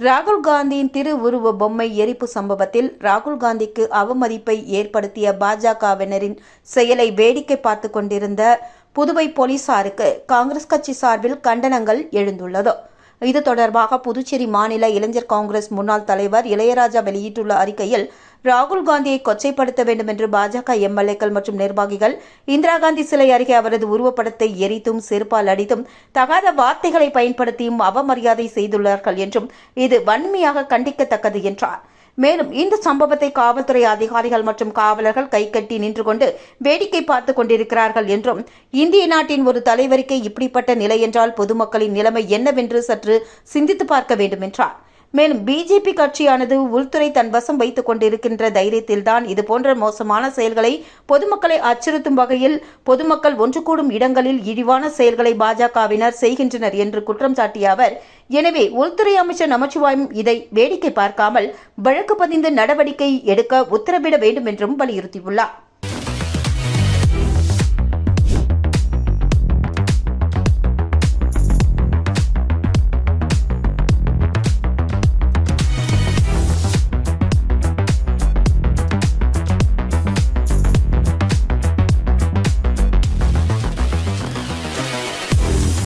ராகுல் காந்தியின் திருவுருவ பொம்மை எரிப்பு சம்பவத்தில் ராகுல் காந்திக்கு அவமதிப்பை ஏற்படுத்திய பாஜகவினரின் செயலை வேடிக்கை பார்த்து கொண்டிருந்த புதுவை போலீசாருக்கு காங்கிரஸ் கட்சி சார்பில் கண்டனங்கள் எழுந்துள்ளது. இது தொடர்பாக புதுச்சேரி மாநில இளைஞர் காங்கிரஸ் முன்னாள் தலைவர் இளையராஜா வெளியிட்டுள்ள அறிக்கையில், ராகுல் காந்தியை கொச்சைப்படுத்த வேண்டும் என்று பாஜக எம்எல்ஏக்கள் மற்றும் நிர்வாகிகள் இந்திரா காந்தி சிலை அருகே அவரது உருவப்படத்தை எரித்தும் செருப்பால் அடித்தும் தகாத வார்த்தைகளை பயன்படுத்தியும் அவமரியாதை செய்துள்ளார்கள் என்றும் இது வன்மையாக கண்டிக்கத்தக்கது என்றார். மேலும் இந்த சம்பவத்தை காவல்துறை அதிகாரிகள் மற்றும் காவலர்கள் கைகட்டி நின்று கொண்டு வேடிக்கை பார்த்துக் கொண்டிருக்கிறார்கள் என்றும், இந்திய நாட்டின் ஒரு தலைவருக்கே இப்படிப்பட்ட நிலை என்றால் பொதுமக்களின் நிலைமை என்னவென்று சற்று சிந்தித்து பார்க்க வேண்டும் என்றார். மேலும் பிஜேபி கட்சியானது உள்துறை தன் வசம் வைத்துக் கொண்டிருக்கின்ற தைரியத்தில்தான் இதுபோன்ற மோசமான செயல்களை பொதுமக்களை அச்சுறுத்தும் வகையில் பொதுமக்கள் ஒன்று கூடும் இடங்களில் இழிவான செயல்களை பாஜகவினர் செய்கின்றனர் என்று குற்றம் சாட்டிய அவர், எனவே உள்துறை அமைச்சர் நமச்சிவாயம் இதை வேடிக்கை பார்க்காமல் வழக்கு பதிந்து நடவடிக்கை எடுக்க உத்தரவிட வேண்டும் என்றும் வலியுறுத்தியுள்ளார்.